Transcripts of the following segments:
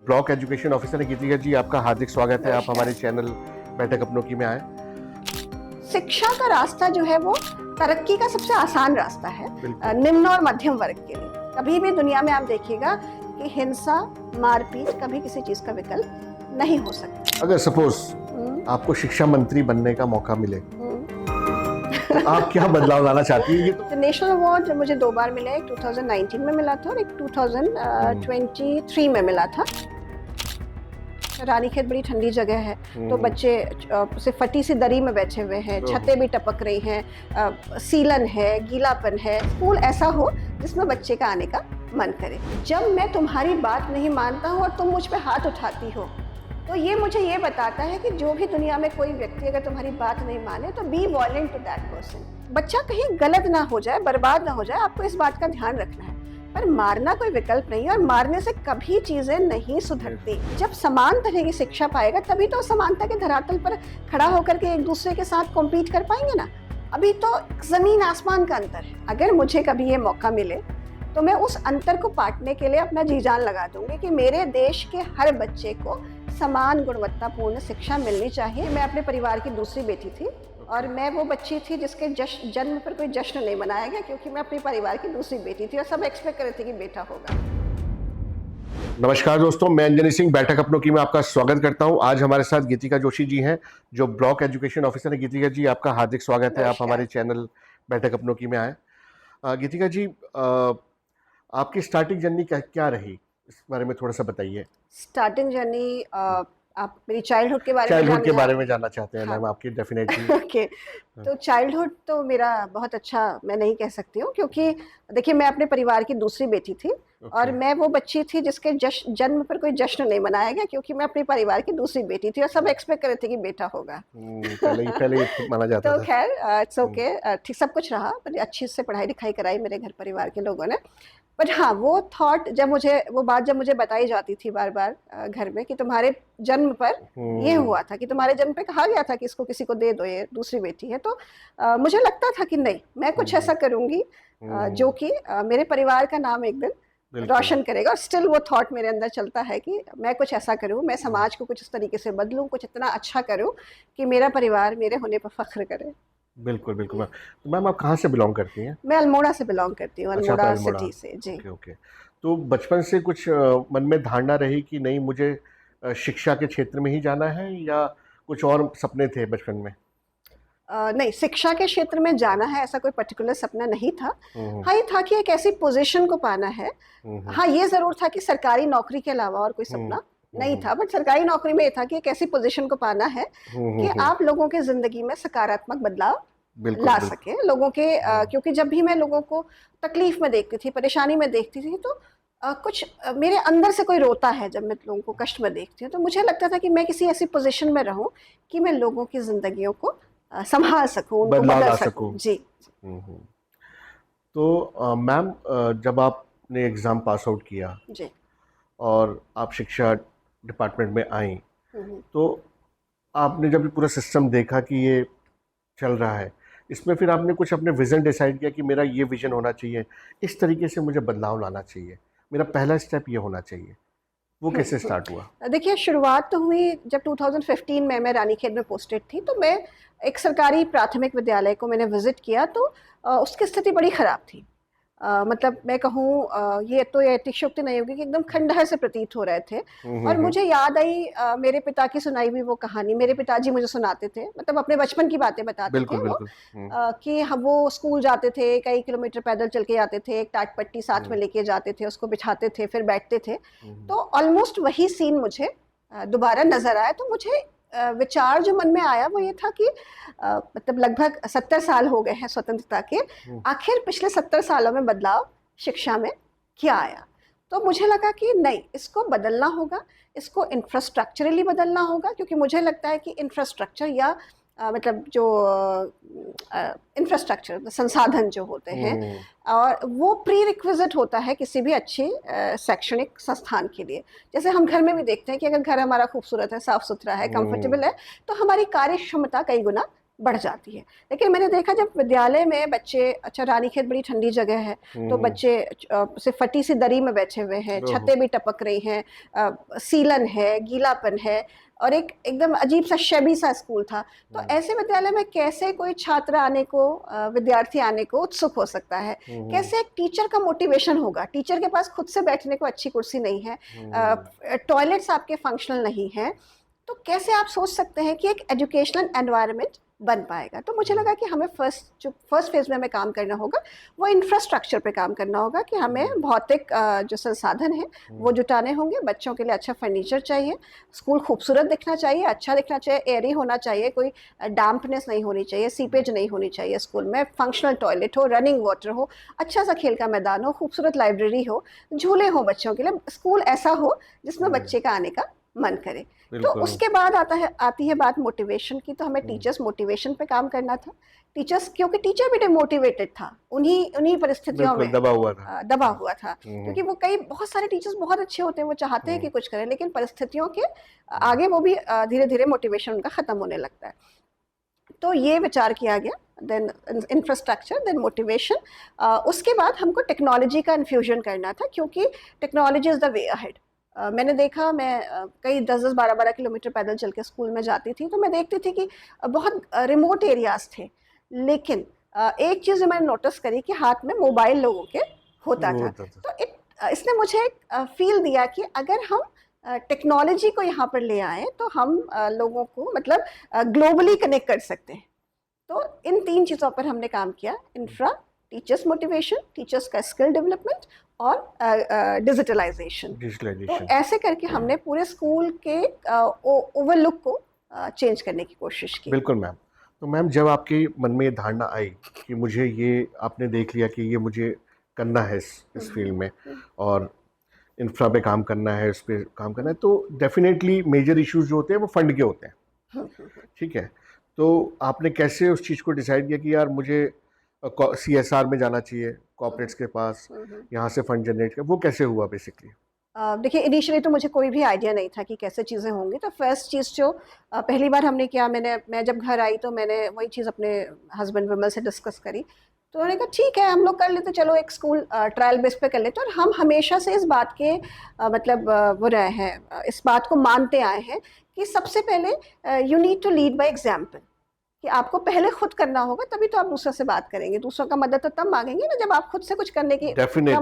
Block education officer गीतिका जी, आपका हार्दिक स्वागत है। आप हमारे चैनल बैठक अपनों की में आए। शिक्षा का रास्ता जो है वो तरक्की का सबसे आसान रास्ता है निम्न और मध्यम वर्ग के लिए। कभी भी दुनिया में आप देखिएगा कि हिंसा, मारपीट कभी किसी चीज का विकल्प नहीं हो सकता। अगर सपोज आपको शिक्षा मंत्री बनने का मौका मिले तो आप क्या बदलाव लाना चाहती हैं? तो नेशनल अवार्ड मुझे 2 बार मिला, एक 2019 में मिला था और एक 2023 में मिला था। रानीखेत बड़ी ठंडी जगह है, तो बच्चे सिर्फ फटी सी दरी में बैठे हुए हैं, छतें भी टपक रही हैं, सीलन है, गीलापन है। स्कूल ऐसा हो जिसमें बच्चे का आने का मन करे। जब मैं तुम्हारी बात नहीं मानता हूँ और तुम मुझ पे हाथ उठाती हो, तो ये मुझे ये बताता है कि जो भी दुनिया में कोई व्यक्ति अगर तुम्हारी बात नहीं माने तो be violent to that person. बच्चा कहीं गलत ना हो जाए, बर्बाद ना हो जाए, आपको इस बात का ध्यान रखना है। पर मारना कोई विकल्प नहीं है और मारने से कभी चीजें नहीं सुधरती। जब समान तरह की शिक्षा पाएगा तभी तो समानता के धरातल पर खड़ा होकर के एक दूसरे के साथ कॉम्पीट कर पाएंगे ना। अभी तो जमीन आसमान का अंतर है। अगर मुझे कभी ये मौका मिले तो मैं उस अंतर को पाटने के लिए अपना जी जान लगा दूंगी कि मेरे देश के हर बच्चे को समान गुणवत्तापूर्ण शिक्षा मिलनी चाहिए। मैं अपने परिवार की दूसरी बेटी थी और मैं वो बच्ची थी जिसके जन्म पर कोई जश्न नहीं मनाया गया, क्योंकि मैं अपने परिवार की दूसरी बेटी थी और सब एक्सपेक्ट कर रहे थे कि बेटा होगा। नमस्कार दोस्तों, मैं अंजनी सिंह बैठक अपनों की में आपका स्वागत करता हूं। आज हमारे साथ गीतिका जोशी जी हैं, जो ब्लॉक एजुकेशन ऑफिसर है। गीतिका जी, आपका हार्दिक स्वागत है। आप हमारे चैनल बैठक अपनों की में आए। गीतिका जी, आपकी स्टार्टिंग जर्नी क्या रही, इस बारे में थोड़ा सा बताइए। स्टार्टिंग जर्नी आप मेरी चाइल्डहुड के बारे में जानना चाहते हैं? मैम, आपकी डेफिनेटली। ओके, तो चाइल्डहुड तो मेरा बहुत अच्छा मैं नहीं कह सकती हूँ, क्योंकि देखिए मैं अपने परिवार की दूसरी बेटी थी और मैं वो बच्ची थी जिसके जन्म पर कोई जश्न नहीं मनाया गया, क्योंकि मैं अपने परिवार की दूसरी बेटी थी और सब एक्सपेक्ट कर रहे थे कि बेटा होगा। पहले ही माना जाता तो था। खैर इट्स ओके, ठीक सब कुछ रहा, पर अच्छी से पढ़ाई लिखाई कराई मेरे घर परिवार के लोगों ने। बट हाँ, वो थॉट जब मुझे बताई जाती थी बार बार घर में कि तुम्हारे जन्म पर ये हुआ था, कि तुम्हारे जन्म पे कहा गया था कि इसको किसी को दे दो, ये दूसरी बेटी है, तो मुझे लगता था कि नहीं, मैं कुछ ऐसा करूंगी जो कि मेरे परिवार का नाम एक दिन रोशन करेगा। और स्टिल वो थॉट मेरे अंदर चलता है कि मैं कुछ ऐसा करूं, मैं समाज को कुछ इस तरीके से बदलूं, कुछ इतना अच्छा करूं कि मेरा परिवार मेरे होने पर फख्र करे। बिल्कुल बिल्कुल मैम। तो मैम, आप कहाँ से बिलोंग करती हैं? मैं अल्मोड़ा से बिलोंग करती हूँ, अल्मोड़ा सिटी से जी। ओके। तो बचपन से कुछ मन में धारणा रही कि नहीं, मुझे शिक्षा के क्षेत्र में ही जाना है, या कुछ और सपने थे बचपन में? नहीं, शिक्षा के क्षेत्र में जाना है ऐसा कोई पर्टिकुलर सपना नहीं था। हाँ, ये था कि एक ऐसी पोजीशन को पाना है। हाँ, ये जरूर था कि सरकारी नौकरी के अलावा और कोई सपना नहीं था, बट सरकारी नौकरी में ये था कि एक ऐसी पोजीशन को पाना है कि आप लोगों के जिंदगी में सकारात्मक बदलाव ला सके। लोगों के क्योंकि जब भी मैं लोगों को तकलीफ में देखती थी, परेशानी में देखती थी, तो कुछ मेरे अंदर से कोई रोता है। जब मैं लोगों को कष्ट में देखती हूँ तो मुझे लगता था कि मैं किसी ऐसी पोजीशन में रहूं कि मैं लोगों की जिंदगियों को संभाल सकूं, उनको बदल सकूं जी। तो मैम, जब आपने एग्ज़ाम पास आउट किया जी और आप शिक्षा डिपार्टमेंट में आई, तो आपने जब ये पूरा सिस्टम देखा कि ये चल रहा है, इसमें फिर आपने कुछ अपने विज़न डिसाइड किया कि मेरा ये विज़न होना चाहिए, इस तरीके से मुझे बदलाव लाना चाहिए, मेरा पहला स्टेप ये होना चाहिए? वो कैसे स्टार्ट हुआ? देखिए, शुरुआत तो हुई जब 2015 में मैं रानीखेत में पोस्टेड थी। तो मैं एक सरकारी प्राथमिक विद्यालय को मैंने विजिट किया, तो उसकी स्थिति बड़ी ख़राब थी। मतलब मैं कहूँ, ये तो ये अतिशयोक्ति नहीं होगी कि एकदम खंडहर से प्रतीत हो रहे थे। और मुझे याद आई मेरे पिता की सुनाई हुई वो कहानी। मेरे पिताजी मुझे सुनाते थे, मतलब अपने बचपन की बातें बताते थे वो, कि हम वो स्कूल जाते थे, कई किलोमीटर पैदल चल के जाते थे, एक टाट पट्टी साथ में लेके जाते थे, उसको बिछाते थे, फिर बैठते थे। तो ऑलमोस्ट वही सीन मुझे दोबारा नजर आया। तो मुझे विचार जो मन में आया वो ये था कि मतलब लगभग 70 साल हो गए हैं स्वतंत्रता के, आखिर पिछले 70 सालों में बदलाव शिक्षा में क्या आया। तो मुझे लगा कि नहीं, इसको बदलना होगा, इसको इंफ्रास्ट्रक्चरली बदलना होगा, क्योंकि मुझे लगता है कि इंफ्रास्ट्रक्चर या मतलब जो इंफ्रास्ट्रक्चर संसाधन जो होते हैं, और वो प्री रिक्विजिट होता है किसी भी अच्छी शैक्षणिक संस्थान के लिए। जैसे हम घर में भी देखते हैं कि अगर घर हमारा खूबसूरत है, साफ सुथरा है, कंफर्टेबल है, तो हमारी कार्य क्षमता कई गुना बढ़ जाती है। लेकिन मैंने देखा जब विद्यालय में बच्चे, अच्छा रानीखेत बड़ी ठंडी जगह है, तो बच्चे सिर्फ फटी सी दरी में बैठे हुए हैं, ओहो। छतें भी टपक रही हैं, सीलन है, गीलापन है, और एक एकदम अजीब सा शैबी सा स्कूल था। तो ऐसे विद्यालय में कैसे कोई छात्र आने को, विद्यार्थी आने को उत्सुक हो सकता है? कैसे एक टीचर का मोटिवेशन होगा? टीचर के पास खुद से बैठने को अच्छी कुर्सी नहीं है, टॉयलेट्स आपके फंक्शनल नहीं है, तो कैसे आप सोच सकते हैं कि एक एजुकेशनल एनवायरनमेंट बन पाएगा? तो मुझे लगा कि हमें फर्स्ट फेज में हमें काम करना होगा, वो इंफ्रास्ट्रक्चर पे काम करना होगा, कि हमें भौतिक जो संसाधन है वो जुटाने होंगे। बच्चों के लिए अच्छा फर्नीचर चाहिए, स्कूल खूबसूरत दिखना चाहिए, अच्छा दिखना चाहिए, एयरी होना चाहिए, कोई डैम्पनेस नहीं होनी चाहिए, सीपेज नहीं होनी चाहिए स्कूल में, फंक्शनल टॉयलेट हो, रनिंग वाटर हो, अच्छा सा खेल का मैदान हो, खूबसूरत लाइब्रेरी हो, झूले हो बच्चों के लिए, स्कूल ऐसा हो जिसमें बच्चे का आने का मन करे। तो उसके बाद आती है बात मोटिवेशन की। तो हमें टीचर्स मोटिवेशन पे काम करना था। टीचर्स, क्योंकि टीचर भी डिमोटिवेटेड था, उन्हीं परिस्थितियों में दबा हुआ था। क्योंकि वो बहुत सारे टीचर्स बहुत अच्छे होते हैं, वो चाहते हैं कि कुछ करें, लेकिन परिस्थितियों के आगे वो भी धीरे धीरे मोटिवेशन उनका खत्म होने लगता है। तो ये विचार किया गया, देन इंफ्रास्ट्रक्चर, देन मोटिवेशन। उसके बाद हमको टेक्नोलॉजी का इन्फ्यूजन करना था, क्योंकि technology is the way ahead. मैंने देखा, मैं कई 10-10, 12-12 किलोमीटर पैदल चल के स्कूल में जाती थी, तो मैं देखती थी कि बहुत रिमोट एरियाज थे, लेकिन एक चीज़ मैंने नोटिस करी कि हाथ में मोबाइल लोगों के होता था। तो इसने मुझे फील दिया कि अगर हम टेक्नोलॉजी को यहाँ पर ले आए तो हम लोगों को मतलब ग्लोबली कनेक्ट कर सकते हैं। तो इन 3 चीज़ों पर हमने काम किया, इंफ्रा, टीचर्स मोटिवेशन, टीचर्स का स्किल डेवलपमेंट, और डिजिटलाइजेशन। तो ऐसे करके हमने पूरे स्कूल के ओवरलुक को चेंज करने की कोशिश की। बिल्कुल मैम। तो मैम, जब आपके मन में ये धारणा आई कि मुझे ये, आपने देख लिया कि ये मुझे करना है इस फील्ड में, और इंफ्रा पे काम करना है, इस पे काम करना है, तो डेफिनेटली मेजर इश्यूज जो होते हैं वो फंड के होते हैं। ठीक है, तो आपने कैसे उस चीज़ को डिसाइड किया कि यार मुझे CSR में जाना चाहिए, कॉर्पोरेट्स के पास, यहाँ से फंड जनरेट कर, वो कैसे हुआ बेसिकली? देखिए, इनिशियली तो मुझे कोई भी आइडिया नहीं था कि कैसे चीज़ें होंगी। तो फर्स्ट चीज़ जो पहली बार हमने किया, मैं जब घर आई तो मैंने वही चीज़ अपने हस्बैंड विमल से डिस्कस करी। तो उन्होंने कहा ठीक है, हम लोग कर लेते, चलो एक स्कूल ट्रायल बेस पे कर लेते। और हम हमेशा से इस बात के मतलब वो रहे हैं, इस बात को मानते आए हैं कि सबसे पहले you need to lead by example, कि आपको पहले खुद करना होगा, तभी तो आप दूसरों से बात करेंगे। दूसरों का मदद तो तब मांगेंगे ना जब आप खुद से कुछ करने की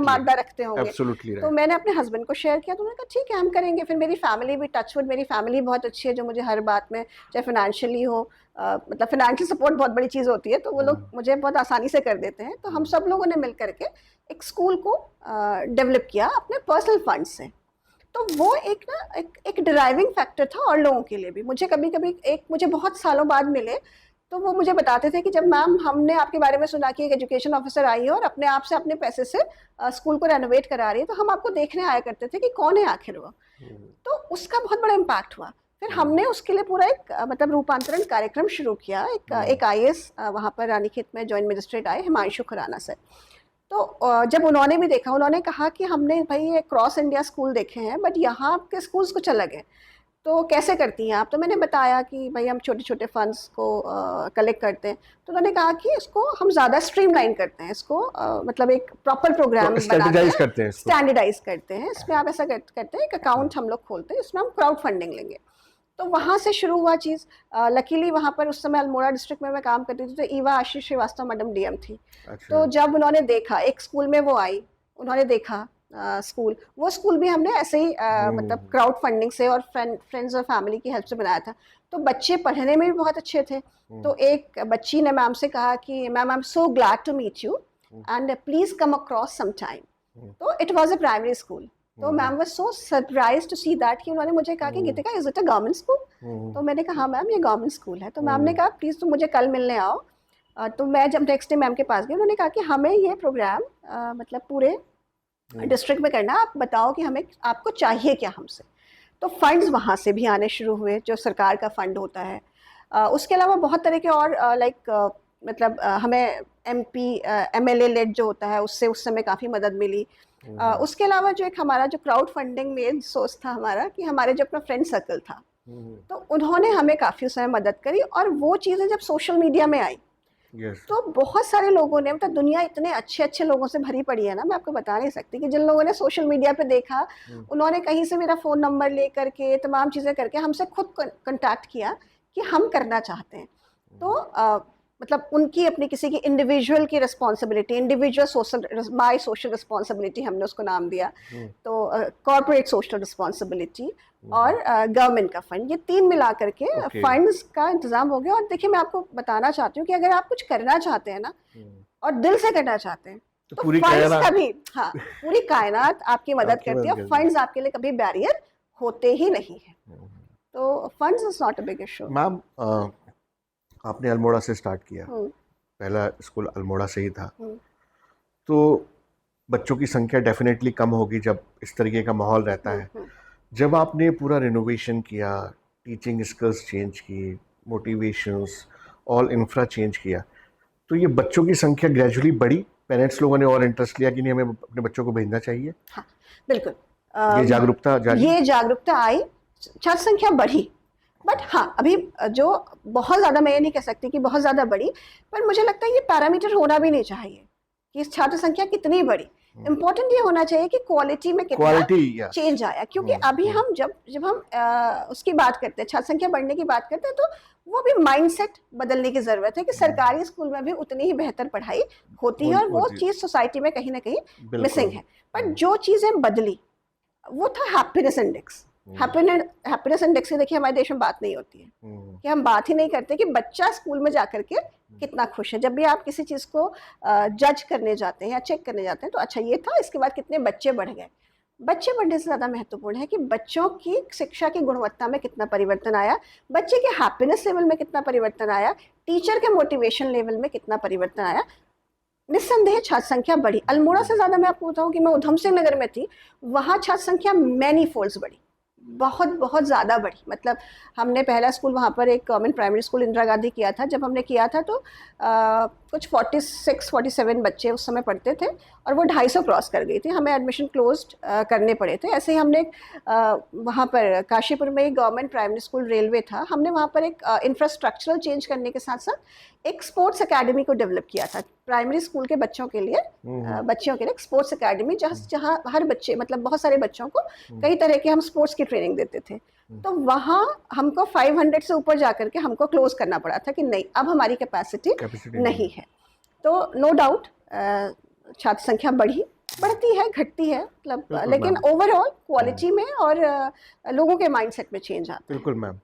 मादा रखते होंगे। तो मैंने अपने हस्बैंड को शेयर किया, तो उन्होंने कहा ठीक है, हम करेंगे। फिर मेरी फैमिली भी, टचवुड मेरी फैमिली बहुत अच्छी है, जो मुझे हर बात में, चाहे फाइनेंशियली हो, मतलब फाइनेंशियल सपोर्ट बहुत बड़ी चीज़ होती है, तो वो लोग मुझे बहुत आसानी से कर देते हैं। तो हम सब लोगों ने मिल करके एक स्कूल को डेवलप किया अपने पर्सनल फंड से। तो वो एक ड्राइविंग फैक्टर था, और लोगों के लिए भी। मुझे कभी कभी मुझे बहुत सालों बाद मिले, तो वो मुझे बताते थे कि जब मैम हमने आपके बारे में सुना कि एक एजुकेशन ऑफिसर आई है और अपने आप से अपने पैसे से स्कूल को रेनोवेट करा रही है, तो हम आपको देखने आया करते थे कि कौन है आखिर वो। तो उसका बहुत बड़ा इम्पैक्ट हुआ। फिर हमने उसके लिए पूरा एक मतलब रूपांतरण कार्यक्रम शुरू किया। एक IAS वहाँ पर रानीखेत में जॉइंट मजिस्ट्रेट आए, हिमांशु खुराना सर। तो जब उन्होंने भी देखा, उन्होंने कहा कि हमने भाई ये क्रॉस इंडिया स्कूल देखे हैं, बट यहाँ के स्कूल्स कुछ अलग है, तो कैसे करती हैं आप? तो मैंने बताया कि भाई हम छोटे छोटे फंड्स को कलेक्ट करते हैं। तो उन्होंने कहा कि इसको हम ज़्यादा स्ट्रीमलाइन करते हैं, इसको मतलब एक प्रॉपर प्रोग्राम स्टैंडर्डाइज करते हैं। इसमें आप ऐसा करते हैं, एक अकाउंट हम लोग खोलते हैं, इसमें हम क्राउड फंडिंग लेंगे। तो वहाँ से शुरू हुआ चीज़। लकीली वहाँ पर उस समय अल्मोड़ा डिस्ट्रिक्ट में मैं काम करती थी, तो ईवा आशीष श्रीवास्तव मैडम DM थी। तो जब उन्होंने देखा, एक स्कूल में वो आई, उन्होंने देखा स्कूल, वो स्कूल भी हमने ऐसे ही मतलब क्राउड फंडिंग से और फ्रेंड्स और फैमिली की हेल्प से बनाया था। तो बच्चे पढ़ने में भी बहुत अच्छे थे। तो एक बच्ची ने मैम से कहा कि ma'am, I am so glad to meet you and please come across some time. तो it was a primary school. तो ma'am was so surprised to see that, कि उन्होंने मुझे कहा कि Gitika, is it a government school? तो मैंने कहा हाँ मैम, ये गवर्नमेंट स्कूल है। तो मैम ने कहा प्लीज़ तुम मुझे कल मिलने आओ। तो मैं जब नेक्स्ट डे मैम के पास गई, उन्होंने कहा कि हमें ये प्रोग्राम मतलब पूरे डिस्ट्रिक्ट में करना, आप बताओ कि हमें, आपको चाहिए क्या हमसे। तो फंड्स वहाँ से भी आने शुरू हुए, जो सरकार का फंड होता है। उसके अलावा बहुत तरह के और मतलब हमें MP MLA लेड जो होता है, उससे उस समय काफ़ी मदद मिली। उसके अलावा जो एक हमारा जो क्राउड फंडिंग में सोर्स था हमारा, कि हमारे जो अपना फ्रेंड सर्कल था, तो उन्होंने हमें काफ़ी उस समय मदद करी। और वो चीज़ें जब सोशल मीडिया में आई यस, तो बहुत सारे लोगों ने, मतलब दुनिया इतने अच्छे अच्छे लोगों से भरी पड़ी है ना, मैं आपको बता नहीं सकती, कि जिन लोगों ने सोशल मीडिया पे देखा, उन्होंने कहीं से मेरा फ़ोन नंबर ले करके तमाम चीज़ें करके हमसे खुद कंटैक्ट किया कि हम करना चाहते हैं। तो मतलब उनकी अपनी किसी की इंडिविजुअल की responsibility, individual social, my social responsibility हमने उसको नाम दिया, तो कॉर्पोरेट सोशल रिस्पॉन्सिबिलिटी और गवर्नमेंट का फंड, ये तीन मिला करके Okay. फंड्स का इंतजाम हो गया। और देखिए, मैं आपको बताना चाहती हूँ कि अगर आप कुछ करना चाहते हैं ना और दिल से करना चाहते हैं तो पूरी फंड्स कायनात कभी, हाँ, पूरी कायनात आपकी मदद आपकी करती है। मदद करती है। फंड्स आपके लिए कभी बैरियर होते ही नहीं है। तो funds is not a big issue. Ma'am, आपने अल्मोड़ा से स्टार्ट किया, पहला स्कूल अल्मोड़ा से ही था, तो बच्चों की संख्या डेफिनेटली कम होगी जब इस तरीके का माहौल रहता है। जब आपने पूरा रिनोवेशन किया, टीचिंग स्किल्स चेंज की, मोटिवेशंस, ऑल इंफ्रा चेंज किया, तो ये बच्चों की संख्या ग्रेजुअली बढ़ी, पेरेंट्स लोगों ने और इंटरेस्ट लिया कि नहीं, हमें अपने बच्चों को भेजना चाहिए, हाँ, बिल्कुल। ये जागरूकता जागी? ये जागरूकता आई, छात्र संख्या बढ़ी। बट हाँ, अभी जो बहुत ज़्यादा, मैं ये नहीं कह सकती कि बहुत ज़्यादा बढ़ी, पर मुझे लगता है ये पैरामीटर होना भी नहीं चाहिए कि इस छात्र संख्या कितनी बढ़ी। इम्पोर्टेंट ये होना चाहिए कि क्वालिटी में कितना चेंज आया। क्योंकि अभी हम जब हम उसकी बात करते हैं, छात्र संख्या बढ़ने की बात करते हैं, तो वो भी माइंडसेट बदलने की ज़रूरत है कि सरकारी स्कूल में भी उतनी ही बेहतर पढ़ाई होती है और वो चीज़ सोसाइटी में कहीं ना कहीं मिसिंग है। पर जो चीज़ें बदली वो था हैप्पीनेस इंडेक्स। हैप्पीनेस इंडेक्स की देखिए हमारे देश में बात नहीं होती है, कि हम बात ही नहीं करते कि बच्चा स्कूल में जा करके कितना खुश है। जब भी आप किसी चीज़ को जज करने जाते हैं या चेक करने जाते हैं, तो अच्छा ये था, इसके बाद कितने बच्चे बढ़ गए। बच्चे बढ़ने से ज़्यादा महत्वपूर्ण है कि बच्चों की शिक्षा की गुणवत्ता में कितना परिवर्तन आया, बच्चे के हैप्पीनेस लेवल में कितना परिवर्तन आया, टीचर के मोटिवेशन लेवल में कितना परिवर्तन आया। निस्संदेह छात्र संख्या बढ़ी। अल्मोड़ा से ज़्यादा मैं आपको बताऊं कि मैं उधम सिंह नगर में थी, वहाँ छात्र संख्या मैनी फोल्ड्स बढ़ी, बहुत बहुत ज़्यादा बढ़ी। मतलब हमने पहला स्कूल वहाँ पर एक government primary school Indira Gandhi किया था। जब हमने किया था तो कुछ 46-47 बच्चे उस समय पढ़ते थे और वो 250 क्रॉस कर गई थी। हमें एडमिशन क्लोज्ड करने पड़े थे। ऐसे ही हमने वहाँ पर काशीपुर में एक गवर्नमेंट प्राइमरी स्कूल रेलवे था, हमने वहाँ पर एक इंफ्रास्ट्रक्चरल चेंज करने के साथ साथ एक स्पोर्ट्स अकेडमी को डेवलप किया था प्राइमरी स्कूल के बच्चों के लिए। बच्चियों के लिए स्पोर्ट्स अकेडमी, जहाँ हर बच्चे, मतलब बहुत सारे बच्चों को कई तरह के हम स्पोर्ट्स की ट्रेनिंग देते थे। तो वहाँ हमको 500 से ऊपर जाकर के हमको क्लोज करना पड़ा था कि नहीं, अब हमारी कैपेसिटी नहीं है। तो नो डाउट छात्र संख्या बढ़ती है, घटती है, मतलब, लेकिन ओवरऑल क्वालिटी में और लोगों के माइंडसेट में चेंज आता है। बिल्कुल मैम।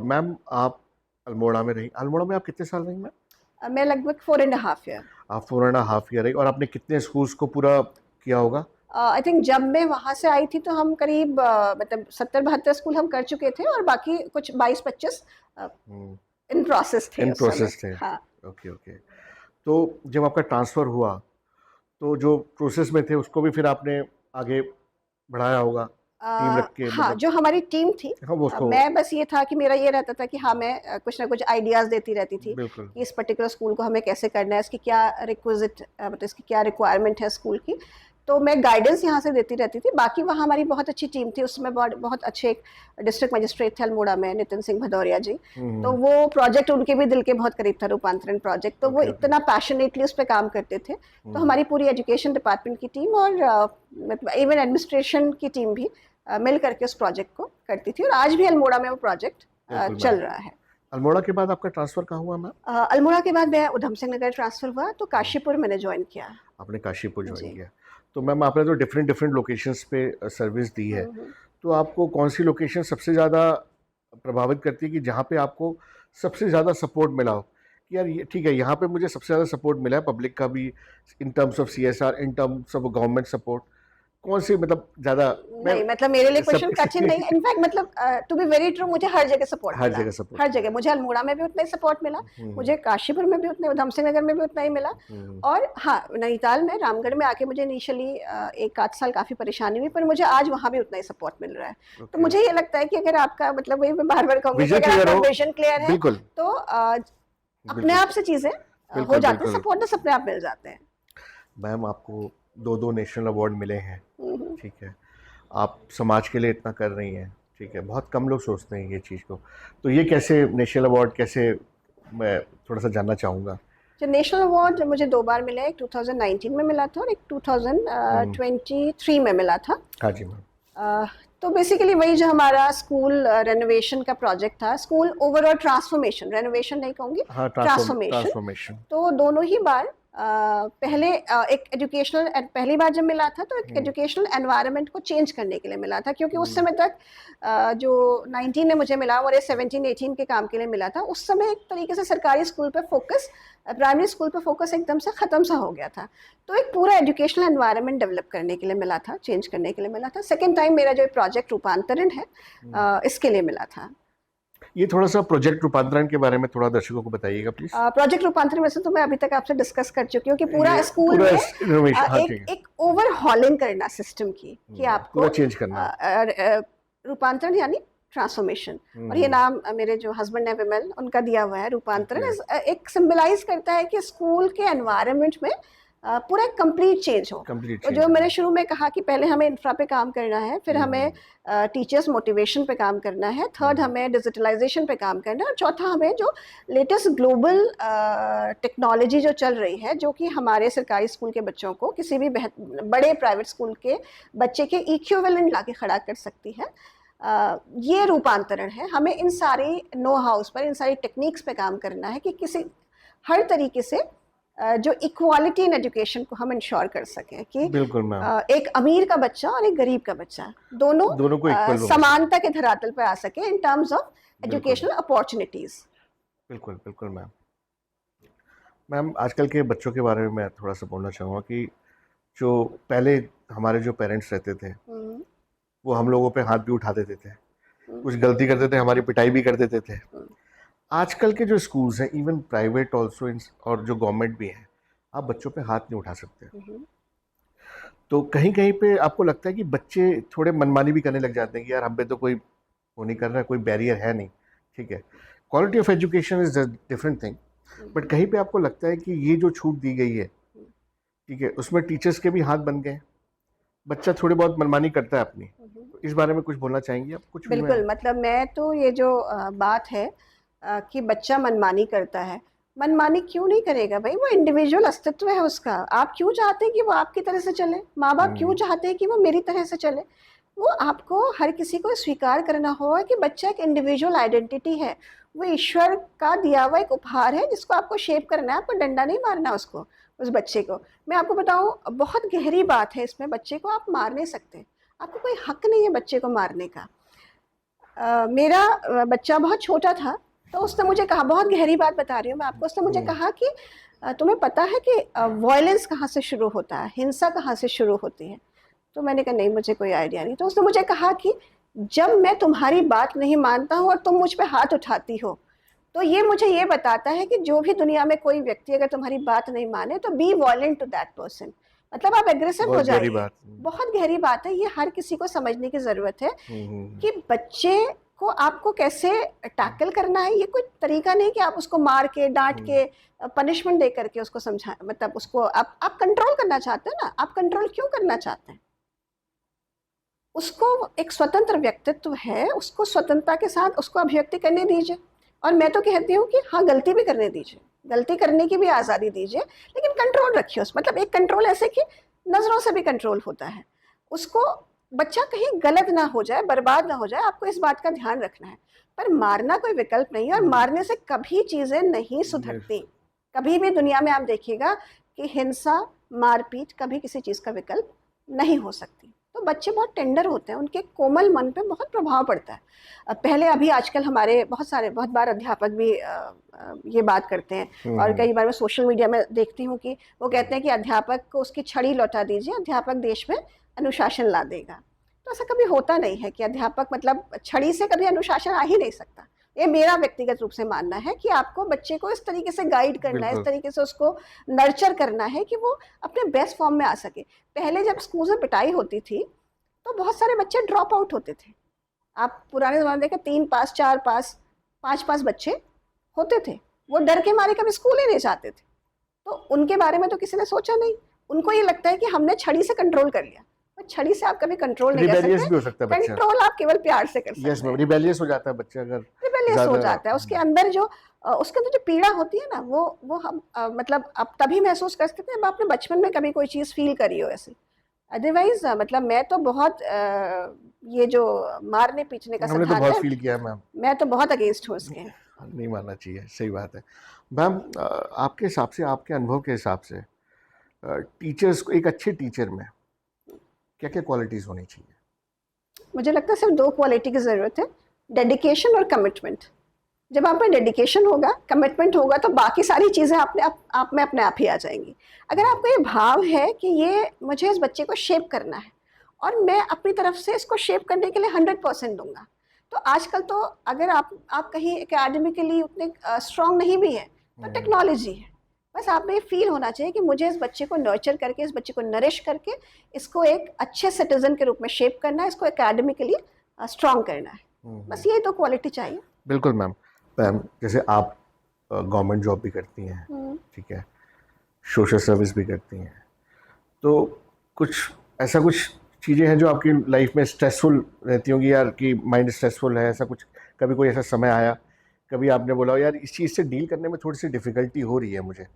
मैम, आप अल्मोड़ा में रही, अल्मोड़ा में आप कितने साल रही मैम? मैं लगभग 4.5 ईयर। आप 4.5 ईयर रही, और आपने कितने स्कूल्स को पूरा किया होगा? आई थिंक जब मैं वहाँ से आई थी तो हम करीब मतलब 70-72 स्कूल हम कर चुके थे और बाकी कुछ 22-25 इन प्रोसेस थे। हाँ। Okay okay. तो जब आपका ट्रांसफ़र हुआ तो जो प्रोसेस में थे उसको भी फिर आपने आगे बढ़ाया होगा, टीम रख के? हाँ, मतलब जो हमारी टीम थी, हाँ, वो उसको मैं बस ये था कि मेरा ये रहता था कि हाँ, मैं कुछ ना कुछ आइडियाज़ देती रहती थी बिल्कुल। कि इस पर्टिकुलर स्कूल को हमें कैसे करना है, इसकी क्या रिक्विजिट, मतलब इसकी क्या रिक्वायरमेंट है स्कूल की। तो मैं गाइडेंस यहाँ से देती रहती थी। बाकी वहाँ हमारी बहुत अच्छी टीम थी, उसमें बहुत अच्छे एक डिस्ट्रिक्ट मजिस्ट्रेट थे अल्मोड़ा में, नितिन सिंह भदौरिया जी। तो वो प्रोजेक्ट उनके भी दिल के बहुत करीब था, रूपांतरण प्रोजेक्ट। तो वो इतना पैशनेटली उस पर काम करते थे। तो हमारी पूरी एजुकेशन डिपार्टमेंट की टीम और इवन एडमिनिस्ट्रेशन की टीम भी मिल करके उस प्रोजेक्ट को करती थी, और आज भी अल्मोड़ा में वो प्रोजेक्ट चल रहा है। अल्मोड़ा के बाद आपका ट्रांसफ़र कहाँ हुआ मैम? अल्मोड़ा के बाद मैं उधम सिंह नगर ट्रांसफ़र हुआ, तो काशीपुर मैंने ज्वाइन किया। आपने काशीपुर ज्वाइन किया। तो मैम, आपने तो डिफरेंट लोकेशंस पे सर्विस दी है, तो आपको कौन सी लोकेशन सबसे ज़्यादा प्रभावित करती है कि जहाँ पे आपको सबसे ज़्यादा सपोर्ट मिला हो कि यार ये ठीक है, यहाँ पे मुझे सबसे ज़्यादा सपोर्ट मिला है पब्लिक का भी, in terms of CSR, in terms of government support? कौन सी मतलब ज़्यादा? नहीं, मतलब मेरे लिए क्वेश्चन कठिन नहीं। इनफैक्ट मतलब टू बी वेरी ट्रू, मुझे हर जगह सपोर्ट मिला। हर जगह मुझे अल्मोड़ा में भी उतना ही सपोर्ट मिला, मुझे काशीपुर में भी उतना, उधम सिंह नगर में भी उतना ही मिला। और हाँ, नैनीताल में, रामगढ़ में आके मुझे इनिशियली 1-8 साल काफ़ी परेशानी हुई, पर मुझे आज वहाँ भी उतना ही सपोर्ट मिल रहा है। तो मुझे ये लगता है कि अगर आपका, मतलब वही मैं बार-बार कहूँगी, अगर आपका विजन क्लियर है तो अपने आप से चीज़ें हो जाती हैं, सपोर्टर्स अपने आप मिल जाते हैं। मैम, आपको 2 नेशनल अवार्ड मिले हैं, ठीक है, आप समाज के लिए इतना कर रही हैं, ठीक है, बहुत कम लोग सोचते हैं ये चीज़ को। तो ये कैसे नेशनल अवार्ड कैसे, मैं थोड़ा सा जानना चाहूँगा। जो नेशनल अवार्ड मुझे 2 बार मिला है, एक 2019 में मिला था और एक 2023 में मिला था। हाँ जी मैम। तो बेसिकली वही जो हमारा स्कूल रेनोवेशन का प्रोजेक्ट था, स्कूल ओवरऑल ट्रांसफॉर्मेशन, रेनोवेशन नहीं कहूँगी, हाँ, ट्रांसफॉर्मेशन। ट्रांसफॉर्मेशन। तो दोनों ही बार पहले एक एजुकेशनल, पहली बार जब मिला था तो एक एजुकेशनल एनवायरनमेंट को चेंज करने के लिए मिला था, क्योंकि उस समय तक जो 19 में मुझे मिला और ये 17-18 के काम के लिए मिला था, उस समय एक तरीके से सरकारी स्कूल पे फोकस, प्राइमरी स्कूल पे फोकस एकदम से ख़त्म सा हो गया था। तो एक पूरा एजुकेशनल एनवायरनमेंट डेवलप करने के लिए मिला था, चेंज करने के लिए मिला था। सेकेंड टाइम मेरा जो प्रोजेक्ट रूपांतरण है इसके लिए मिला था। ये थोड़ा सा प्रोजेक्ट रूपांतरण के बारे में थोड़ा दर्शकों को बताइएगा प्लीज। प्रोजेक्ट रूपांतरण में से तो मैं अभी तक आपसे डिस्कस कर चुकी हूँ कि पूरा स्कूल पूरा में innovation, हाँ, ठीक है। एक ओवरहॉलिंग करना सिस्टम की, कि आपको पूरा चेंज करना। रूपांतरण यानी ट्रांसफॉर्मेशन। और ये नाम मेरे जो हस्बैंड है विमल, उनका दिया हुआ है। रूपांतरण एक सिंबलाइज करता है कि स्कूल के एनवायरनमेंट में पूरा कंप्लीट चेंज हो। तो जो मैंने शुरू में कहा कि पहले हमें इंफ्रा पे काम करना है, फिर हमें टीचर्स मोटिवेशन पे काम करना है, थर्ड हमें डिजिटलाइजेशन पे काम करना है, और चौथा हमें जो लेटेस्ट ग्लोबल टेक्नोलॉजी जो चल रही है, जो कि हमारे सरकारी स्कूल के बच्चों को किसी भी बड़े प्राइवेट स्कूल के बच्चे के इक्विवेलेंट ला के खड़ा कर सकती है, ये रूपांतरण है। हमें इन सारी नो हाउस पर, इन सारी टेक्निक्स पे काम करना है कि किसी हर तरीके से जो इक्वालिटी इन एजुकेशन को हम इंश्योर कर सकें कि बिल्कुल मैम, एक अमीर का बच्चा और एक गरीब का बच्चा दोनों को इक्वल समानता के धरातल पर आ सके in terms of educational opportunities. बिल्कुल बिल्कुल मैम। मैम, आजकल के बच्चों के बारे में मैं थोड़ा सा बोलना चाहूँगा कि जो पहले हमारे जो पेरेंट्स रहते थे वो हम लोगों पे हाथ भी उठा देते थे, कुछ गलती करते थे हमारी पिटाई भी कर देते थे। आजकल के जो स्कूल्स हैं, इवन प्राइवेट ऑल्सो, और जो गवर्नमेंट भी है, आप बच्चों पे हाथ नहीं उठा सकते। तो कहीं कहीं पे आपको लगता है कि बच्चे थोड़े मनमानी भी करने लग जाते हैं कि यार हम पे तो कोई वो नहीं कर रहा, कोई बैरियर है नहीं, ठीक है, quality of education is different thing, but कहीं पे आपको लगता है कि ये जो छूट दी गई है, ठीक है, उसमें टीचर्स के भी हाथ बन गए, बच्चा थोड़ी बहुत मनमानी करता है अपनी, तो इस बारे में कुछ बोलना चाहेंगी आप? कुछ बिल्कुल, मतलब मैं तो ये जो बात है कि बच्चा मनमानी करता है, मनमानी क्यों नहीं करेगा भाई, वो इंडिविजुअल अस्तित्व है उसका। आप क्यों चाहते हैं कि वो आपकी तरह से चले? माँ बाप क्यों चाहते हैं कि वो मेरी तरह से चले? वो आपको हर किसी को स्वीकार करना होगा कि बच्चा एक इंडिविजुअल आइडेंटिटी है, वो ईश्वर का दिया हुआ एक उपहार है जिसको आपको शेप करना है, आपको डंडा नहीं मारना उसको, उस बच्चे को। मैं आपको बताऊं, बहुत गहरी बात है इसमें, बच्चे को आप मार नहीं सकते, आपको कोई हक नहीं है बच्चे को मारने का। मेरा बच्चा बहुत छोटा था तो उसने मुझे कहा, बहुत गहरी बात बता रही हूँ मैं आपको, उसने मुझे कहा कि तुम्हें पता है कि वायलेंस कहाँ से शुरू होता है, हिंसा कहाँ से शुरू होती है? तो मैंने कहा नहीं, मुझे कोई आइडिया नहीं। तो उसने मुझे कहा कि जब मैं तुम्हारी बात नहीं मानता हूँ और तुम मुझ पे हाथ उठाती हो, तो ये मुझे ये बताता है कि जो भी दुनिया में कोई व्यक्ति अगर तुम्हारी बात नहीं माने तो be violent to that person, मतलब आप एग्रेसिव हो जाइए। बहुत गहरी बात है, ये हर किसी को समझने की जरूरत है कि बच्चे को आपको कैसे टैकल करना है। ये कोई तरीका नहीं कि आप उसको मार के, डांट के, पनिशमेंट दे करके उसको समझा, मतलब उसको आप कंट्रोल करना चाहते हैं ना, आप कंट्रोल क्यों करना चाहते हैं? उसको एक स्वतंत्र व्यक्तित्व है, उसको स्वतंत्रता के साथ उसको अभिव्यक्ति करने दीजिए। और मैं तो कहती हूँ कि हाँ, गलती भी करने दीजिए, गलती करने की भी आज़ादी दीजिए, लेकिन कंट्रोल रखिए उस, मतलब एक कंट्रोल ऐसे कि नज़रों से भी कंट्रोल होता है, उसको बच्चा कहीं गलत ना हो जाए, बर्बाद ना हो जाए, आपको इस बात का ध्यान रखना है। पर मारना कोई विकल्प नहीं है, और मारने से कभी चीज़ें नहीं सुधरती। कभी भी दुनिया में आप देखिएगा कि हिंसा, मारपीट कभी किसी चीज़ का विकल्प नहीं हो सकती। तो बच्चे बहुत टेंडर होते हैं, उनके कोमल मन पे बहुत प्रभाव पड़ता है। पहले अभी आजकल हमारे बहुत बार अध्यापक भी ये बात करते हैं, और कई बार मैं सोशल मीडिया में देखती हूँ कि वो कहते हैं कि अध्यापक को उसकी छड़ी लौटा दीजिए, अध्यापक देश में अनुशासन ला देगा। तो ऐसा कभी होता नहीं है कि अध्यापक, मतलब छड़ी से कभी अनुशासन आ ही नहीं सकता। ये मेरा व्यक्तिगत रूप से मानना है कि आपको बच्चे को इस तरीके से गाइड करना है, इस तरीके से उसको नर्चर करना है कि वो अपने बेस्ट फॉर्म में आ सके। पहले जब स्कूल में पिटाई होती थी तो बहुत सारे बच्चे ड्रॉप आउट होते थे। आप पुराने ज़माने देखें, 3 पास, 4 पास, 5 पास बच्चे होते थे, वो डर के मारे कभी स्कूल ही नहीं जाते थे। तो उनके बारे में तो किसी ने सोचा नहीं, उनको ये लगता है कि हमने छड़ी से कंट्रोल कर लिया, और छड़ी से आप कभी कंट्रोल नहीं कर रिबेलियस सकते। भी हो सकता है बच्चा। कंट्रोल आप केवल प्यार से कर सकते यस मैम, हैं। रिबेलियस हो जाता है बच्चा अगर रिबेलियस हो ज्यादा। जाता है, उसके अंदर जो पीड़ा होती है ना, वो हम मतलब आप तभी महसूस कर सकते हैं जब आपने बचपन में कभी कोई चीज़ फील करी हो ऐसी। अदरवाइज मतलब मैं तो बहुत ये जो मारने पीटने का हमने तो सिद्धांत बहुत है, फील किया है मैम। मैं तो बहुत अगेंस्ट हूँ उसके। नहीं मानना चाहिए, सही बात है। मैम आपके हिसाब से, आपके अनुभव के हिसाब से टीचर्स को, एक अच्छे टीचर में क्या क्या क्वालिटीज होनी चाहिए? मुझे लगता है सिर्फ 2 क्वालिटी की ज़रूरत है, डेडिकेशन और कमिटमेंट। जब आप में डेडिकेशन होगा, कमिटमेंट होगा, तो बाकी सारी चीज़ें आप में अपने आप ही आ जाएंगी। अगर आपको ये भाव है कि ये मुझे इस बच्चे को शेप करना है और मैं अपनी तरफ से इसको शेप करने के लिए 100% दूंगा, तो आजकल तो अगर आप कहीं एकेडमिकली उतने स्ट्रांग नहीं भी है तो टेक्नोलॉजी है, बस आप में ये फील होना चाहिए कि मुझे इस बच्चे को नर्चर करके, इस बच्चे को नरिश करके, इसको एक अच्छे सिटीजन के रूप में शेप करना है, इसको एकेडमिकली स्ट्रांग करना है। बस ये 2 क्वालिटी चाहिए। बिल्कुल मैम। मैम जैसे आप गवर्नमेंट जॉब भी करती हैं, ठीक है, सोशल सर्विस भी करती हैं, तो कुछ चीज़ें हैं जो आपकी लाइफ में स्ट्रेसफुल रहती होंगी यार, कि माइंड स्ट्रेसफुल है, ऐसा कुछ कभी कोई ऐसा समय आया, कभी आपने बोला हो यार इस चीज़ से डील करने में थोड़ी सी डिफ़िकल्टी हो रही है मुझे,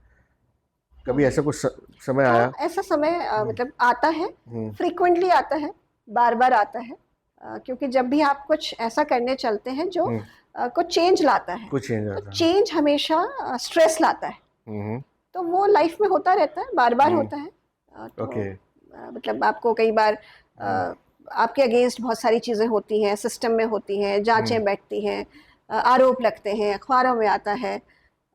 कभी ऐसा कुछ समय आया? हाँ, ऐसा समय मतलब आता है, हम्म, फ्रीक्वेंटली आता है, बार बार आता है, क्योंकि जब भी आप कुछ ऐसा करने चलते हैं जो हम्म, कुछ चेंज लाता है, कुछ चेंज तो आता है। चेंज हमेशा स्ट्रेस लाता है, हम्म, तो वो लाइफ में होता रहता है, बार बार होता है। तो ओके। मतलब आपको कई बार आपके अगेंस्ट बहुत सारी चीज़ें होती हैं, सिस्टम में होती हैं, जांचें बैठती हैं, आरोप लगते हैं, अखबारों में आता है,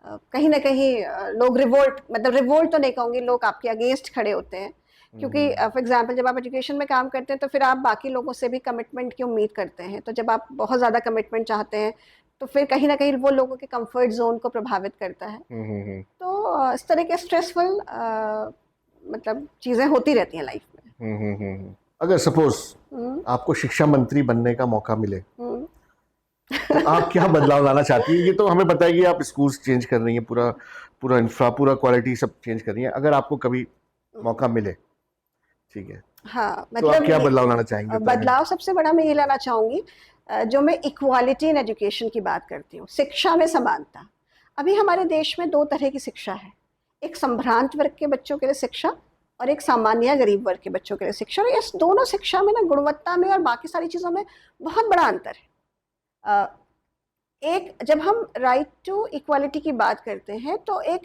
कहीं ना कहीं लोग रिवोल्ट, मतलब रिवोल्ट तो नहीं कहूँगी, लोग आपके अगेंस्ट खड़े होते हैं, क्योंकि फॉर एग्जांपल जब आप एजुकेशन में काम करते हैं तो फिर आप बाकी लोगों से भी कमिटमेंट की उम्मीद करते हैं, तो जब आप बहुत ज़्यादा कमिटमेंट चाहते हैं तो फिर कहीं ना कहीं वो लोगों के कंफर्ट जोन को प्रभावित करता है। तो इस तरह के स्ट्रेसफुल मतलब चीज़ें होती रहती हैं लाइफ में। अगर सपोज हम्म, आपको शिक्षा मंत्री बनने का मौका मिले, हम्म। तो आप क्या बदलाव लाना चाहती हैं? ये तो हमें पता है कि आप स्कूल्स चेंज कर रही हैं, पूरा पूरा इंफ्रा, पूरा क्वालिटी सब चेंज कर रही हैं, अगर आपको कभी मौका मिले, ठीक है, हाँ, तो आप मतलब क्या बदलाव लाना चाहेंगे? बदलाव सबसे बड़ा मैं ये लाना चाहूँगी, जो मैं इक्वालिटी इन एजुकेशन की बात करती हूँ, शिक्षा में समानता। अभी हमारे देश में 2 तरह की शिक्षा है, एक संभ्रांत वर्ग के बच्चों के लिए शिक्षा और एक सामान्य गरीब वर्ग के बच्चों के लिए शिक्षा, और इस दोनों शिक्षा में ना गुणवत्ता में और बाकी सारी चीज़ों में बहुत बड़ा अंतर है। एक जब हम राइट टू इक्वालिटी की बात करते हैं तो एक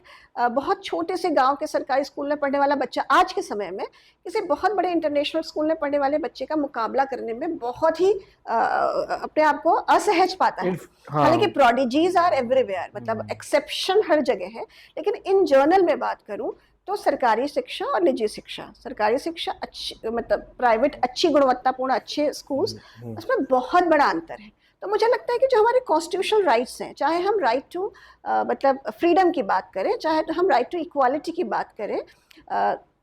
बहुत छोटे से गांव के सरकारी स्कूल में पढ़ने वाला बच्चा आज के समय में किसी बहुत बड़े इंटरनेशनल स्कूल में पढ़ने वाले बच्चे का मुकाबला करने में बहुत ही अपने आप को असहज पाता है। हाँ। हालांकि प्रोडिजीज आर एवरीवेयर, मतलब एक्सेप्शन हर जगह है, लेकिन इन जर्नल में बात करूं तो सरकारी शिक्षा और निजी शिक्षा, सरकारी शिक्षा अच्छी, मतलब प्राइवेट अच्छी गुणवत्तापूर्ण अच्छे स्कूल्स, उसमें बहुत बड़ा अंतर है। तो मुझे लगता है कि जो हमारे कॉन्स्टिट्यूशनल राइट्स हैं, चाहे हम राइट टू मतलब फ्रीडम की बात करें, चाहे तो हम राइट टू इक्वालिटी की बात करें,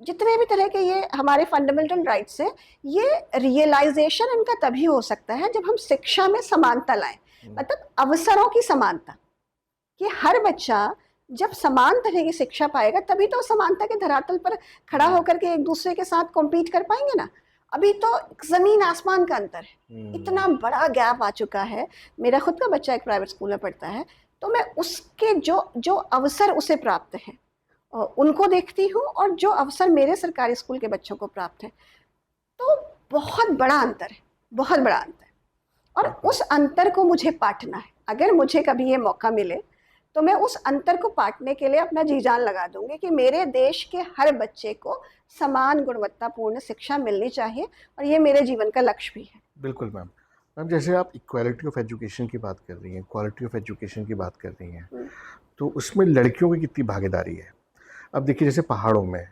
जितने भी तरह के ये हमारे फंडामेंटल राइट्स हैं, ये रियलाइजेशन इनका तभी हो सकता है जब हम शिक्षा में समानता लाएं, मतलब अवसरों की समानता, कि हर बच्चा जब समान तरह की शिक्षा पाएगा तभी तो समानता के धरातल पर खड़ा होकर के एक दूसरे के साथ कॉम्पीट कर पाएंगे ना। अभी तो जमीन आसमान का अंतर है, इतना बड़ा गैप आ चुका है। मेरा खुद का बच्चा एक प्राइवेट स्कूल में पढ़ता है, तो मैं उसके जो जो अवसर उसे प्राप्त हैं उनको देखती हूँ, और जो अवसर मेरे सरकारी स्कूल के बच्चों को प्राप्त है, तो बहुत बड़ा अंतर है, बहुत बड़ा अंतर। और उस अंतर को मुझे पाटना है। अगर मुझे कभी ये मौका मिले तो मैं उस अंतर को पाटने के लिए अपना जी जान लगा दूंगी कि मेरे देश के हर बच्चे को समान गुणवत्तापूर्ण शिक्षा मिलनी चाहिए, और ये मेरे जीवन का लक्ष्य भी है। बिल्कुल मैम। मैम जैसे आप इक्वालिटी ऑफ एजुकेशन की बात कर रही हैं, क्वालिटी ऑफ एजुकेशन की बात कर रही हैं, तो उसमें लड़कियों की कितनी भागीदारी है? अब देखिए जैसे पहाड़ों में,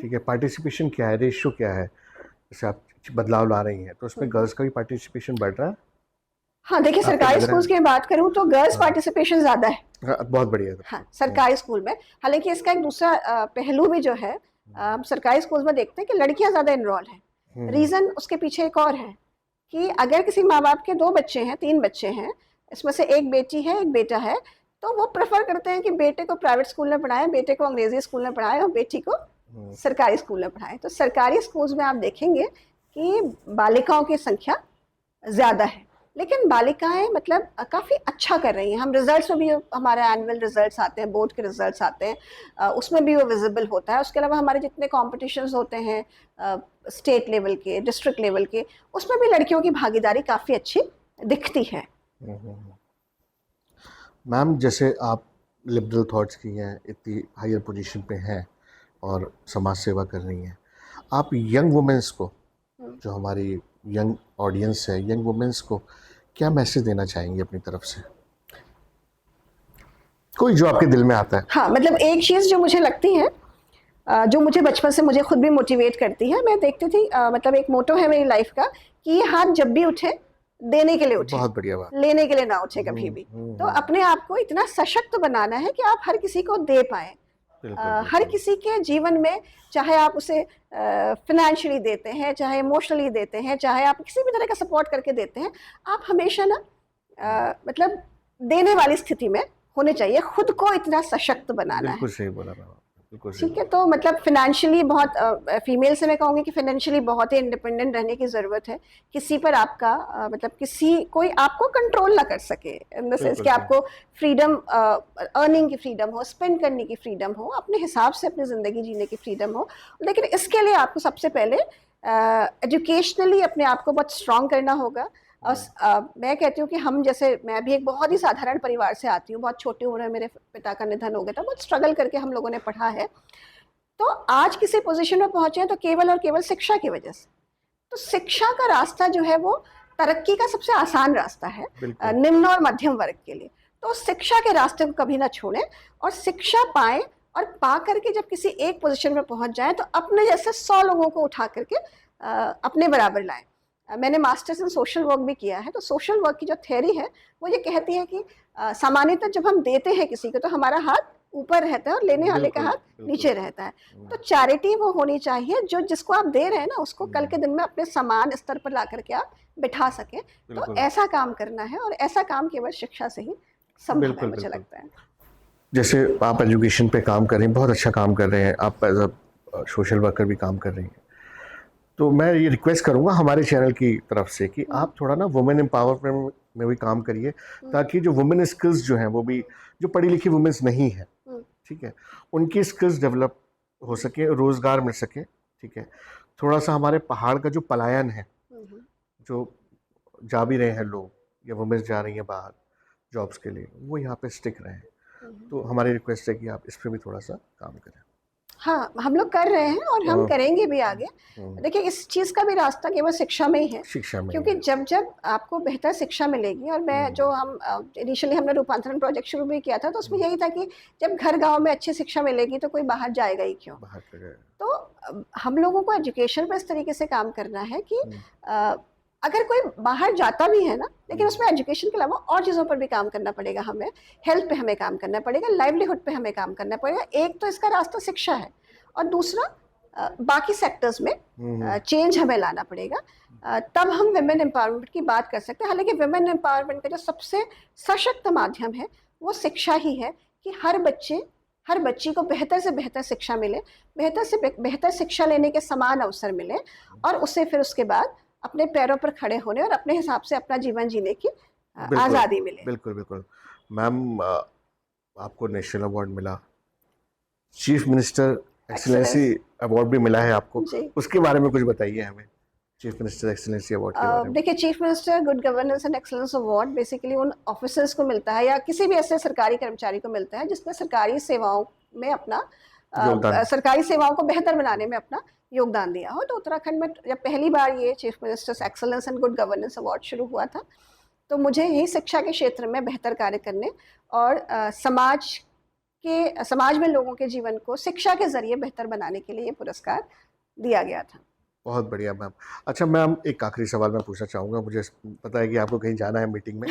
ठीक है, पार्टिसिपेशन क्या है, रेशियो क्या है, जैसे आप बदलाव ला रही हैं, तो उसमें गर्ल्स का भी पार्टिसिपेशन बढ़ रहा है? हाँ, देखिए सरकारी स्कूल्स की बात करूँ तो गर्ल्स पार्टिसिपेशन ज़्यादा है। हाँ, बहुत बढ़िया। हाँ, सरकारी स्कूल में। हालांकि इसका एक दूसरा पहलू भी जो है, सरकारी स्कूल में देखते हैं कि लड़कियां ज़्यादा इन्वॉल्व हैं। रीज़न उसके पीछे एक और है कि अगर किसी माँ बाप के 2 बच्चे हैं, 3 बच्चे हैं, इसमें से एक बेटी है एक बेटा है, तो वो प्रेफर करते हैं कि बेटे को प्राइवेट स्कूल में पढ़ाएं, बेटे को अंग्रेजी स्कूल में पढ़ाएं और बेटी को सरकारी स्कूल में पढ़ाएं। तो सरकारी स्कूल्स में आप देखेंगे कि बालिकाओं की संख्या ज़्यादा है, लेकिन बालिकाएं मतलब काफ़ी अच्छा कर रही हैं। हम रिजल्ट्स में भी, हमारे एनुअल रिजल्ट्स आते हैं, बोर्ड के रिजल्ट्स आते हैं, उसमें भी वो विजिबल होता है। उसके अलावा हमारे जितने कॉम्पिटिशन्स होते हैं स्टेट लेवल के, डिस्ट्रिक्ट लेवल के, उसमें भी लड़कियों की भागीदारी काफ़ी अच्छी दिखती है। मैम, जैसे आप लिबरल थॉट्स की हैं, इतनी हायर पोजीशन पे हैं और समाज सेवा कर रही हैं, आप यंग वुमेन्स को, जो हमारी यंग ऑडियंस है, यंग वुमेन्स को क्या मैसेज देना चाहेंगे अपनी तरफ से? कोई जो आपके दिल में आता है। हाँ, मतलब एक चीज़ जो मुझे लगती है, जो मुझे बचपन से मुझे खुद भी मोटिवेट करती है, मैं देखती थी, मतलब एक मोटो है मेरी लाइफ का कि ये हाथ जब भी उठे, देने के लिए उठे, बहुत बढ़िया बात। लेने के लिए ना उठे कभी भी। तो अपने आप को इतना सशक्त बनाना है कि आप हर किसी को दे पाए। हर किसी के जीवन में, चाहे आप उसे फिनेंशियली देते हैं, चाहे इमोशनली देते हैं, चाहे आप किसी भी तरह का सपोर्ट करके देते हैं, आप हमेशा ना मतलब देने वाली स्थिति में होने चाहिए। खुद को इतना सशक्त बनाना है। बिल्कुल सही बोला मैम, बिल्कुल सही। ठीक है, तो मतलब फिनेंशियली बहुत, फीमेल से मैं कहूँगी कि फिनेंशियली बहुत ही इंडिपेंडेंट रहने की ज़रूरत है। किसी पर आपका मतलब कोई आपको कंट्रोल ना कर सके, इन द सेंस कि आपको फ्रीडम, अर्निंग की फ्रीडम हो, स्पेंड करने की फ्रीडम हो, अपने हिसाब से अपनी ज़िंदगी जीने की फ्रीडम हो। लेकिन इसके लिए आपको सबसे पहले एजुकेशनली अपने आप को बहुत स्ट्रांग करना होगा। और मैं कहती हूँ कि हम जैसे, मैं भी एक बहुत ही साधारण परिवार से आती हूँ, बहुत छोटी उम्र में मेरे पिता का निधन हो गया था, बहुत स्ट्रगल करके हम लोगों ने पढ़ा है। तो आज किसी पोजीशन में पहुंचे हैं तो केवल और केवल शिक्षा की वजह से। तो शिक्षा का रास्ता जो है वो तरक्की का सबसे आसान रास्ता है निम्न और मध्यम वर्ग के लिए। तो शिक्षा के रास्ते को कभी ना छोड़ें, और शिक्षा पाएं, और पा करके जब किसी एक पोजीशन में पहुंच जाएं तो अपने जैसे 100 लोगों को उठा करके अपने बराबर लाएं। मैंने मास्टर्स इन सोशल वर्क भी किया है, तो सोशल वर्क की जो थ्योरी है वो ये कहती है कि सामान्यतः जब हम देते हैं किसी को तो हमारा हाथ ऊपर रहता है और लेने वाले का हाथ नीचे रहता है। तो चैरिटी वो होनी चाहिए जो जिसको आप दे रहे हैं ना, उसको कल के दिन में अपने समान स्तर पर ला करके आप बिठा सकें। तो ऐसा काम करना है, और ऐसा काम केवल शिक्षा से ही संभव है, मुझे लगता है। जैसे आप एजुकेशन पे काम कर रहे हैं, बहुत अच्छा काम कर रहे हैं, आप एज अ सोशल वर्कर भी काम कर रही हैं, तो मैं ये रिक्वेस्ट करूंगा हमारे चैनल की तरफ से कि आप थोड़ा ना वुमेन एम्पावरमेंट में भी काम करिए, ताकि जो वुमेन स्किल्स जो हैं, वो भी जो पढ़ी लिखी वुमेन्स नहीं है, ठीक है, उनकी स्किल्स डेवलप हो सके, रोज़गार मिल सके। ठीक है, थोड़ा सा हमारे पहाड़ का जो पलायन है, जो जा भी रहे हैं लोग या वुमेन्स जा रही हैं बाहर जॉब्स के लिए, वो यहाँ पे स्टिक रहे हैं। तो हमारी रिक्वेस्ट है कि आप इस पर भी थोड़ा सा काम करें। हाँ, हम लोग कर रहे हैं और हम करेंगे भी आगे। देखिए, इस चीज़ का भी रास्ता केवल शिक्षा में ही है, शिक्षा में, क्योंकि जब जब आपको बेहतर शिक्षा मिलेगी, और मैं जो हम इनिशियली हमने रूपांतरण प्रोजेक्ट शुरू भी किया था, तो उसमें यही था कि जब घर गांव में अच्छी शिक्षा मिलेगी तो कोई बाहर जाएगा ही क्यों। तो हम लोगों को एजुकेशन पर इस तरीके से काम करना है कि अगर कोई बाहर जाता भी है ना, लेकिन उसमें एजुकेशन के अलावा और चीज़ों पर भी काम करना पड़ेगा हमें। हेल्थ पे हमें काम करना पड़ेगा, लाइवलीहुड पे हमें काम करना पड़ेगा। एक तो इसका रास्ता शिक्षा है, और दूसरा बाकी सेक्टर्स में चेंज हमें लाना पड़ेगा। तब हम विमेन एम्पावरमेंट की बात कर सकते हैं। हालांकि विमेन एम्पावरमेंट का जो सबसे सशक्त माध्यम है वो शिक्षा ही है, कि हर बच्ची को बेहतर से बेहतर शिक्षा मिले, बेहतर से बेहतर शिक्षा लेने के समान अवसर मिले, और उससे फिर उसके बाद अपने पैरों पर खड़े होने और अपने हिसाब से अपना जीवन जीने की आज़ादी मिले। बिल्कुल बिल्कुल मैम, आपको नेशनल अवार्ड मिला, चीफ मिनिस्टर एक्सीलेंसी अवार्ड भी मिला है आपको, उसके बारे में कुछ बताइए हमें, चीफ मिनिस्टर एक्सीलेंसी अवार्ड के बारे में। देखिए, chief minister good governance and excellence award basically उन ऑफिसर्स को मिलता है, या किसी भी ऐसे सरकारी कर्मचारी को मिलता है जिसने सरकारी सेवाओं में अपना सरकारी सेवाओं को बेहतर बनाने में अपना योगदान दिया हो। तो उत्तराखंड में जब पहली बार ये chief ministers excellence and good governance award शुरू हुआ था, तो मुझे यही शिक्षा के क्षेत्र में बेहतर कार्य करने और समाज में लोगों के जीवन को शिक्षा के जरिए बेहतर बनाने के लिए ये पुरस्कार दिया गया था। बहुत बढ़िया मैम। अच्छा मैम, एक आखिरी सवाल मैं पूछना चाहूँगा, मुझे पता है कि आपको कहीं जाना है मीटिंग में।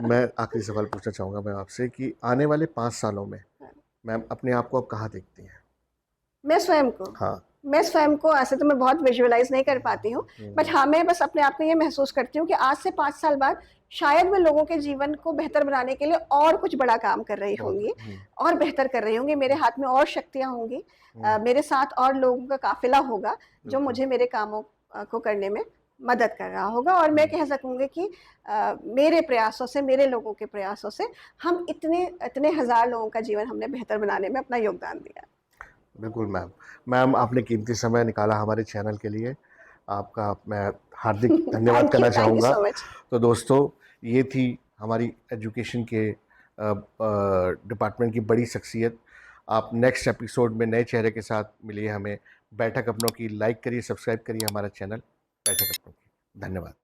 मैं आखिरी सवाल पूछना चाहूँगा मैम आपसे कि आने वाले 5 सालों में मैम अपने आप को आप कहाँ देखती हैं? मैं स्वयं को, हाँ, मैं स्वयं को ऐसे तो मैं बहुत विजुअलाइज नहीं कर पाती हूँ, बट हाँ, मैं बस अपने आप में ये महसूस करती हूँ कि आज से 5 साल बाद शायद मैं लोगों के जीवन को बेहतर बनाने के लिए और कुछ बड़ा काम कर रही होंगी, और बेहतर कर रही होंगी। मेरे हाथ में और शक्तियाँ होंगी, मेरे साथ और लोगों का काफिला होगा जो मुझे मेरे कामों को करने में मदद कर रहा होगा। और मैं कह सकूँगी कि मेरे प्रयासों से, मेरे लोगों के प्रयासों से हम इतने इतने हज़ार लोगों का जीवन हमने बेहतर बनाने में अपना योगदान दिया। बिल्कुल मैम। मैम, आपने कीमती समय निकाला हमारे चैनल के लिए। आपका मैं हार्दिक धन्यवाद करना थैंक यू चाहूँगा। So much. तो दोस्तों, ये थी हमारी एजुकेशन के डिपार्टमेंट की बड़ी शख्सियत। आप नेक्स्ट एपिसोड में नए चेहरे के साथ मिलिए हमें। बैठक अपनों की लाइक करिए, सब्सक्राइब करिए हमारा चैनल बैठक अपनों की। धन्यवाद।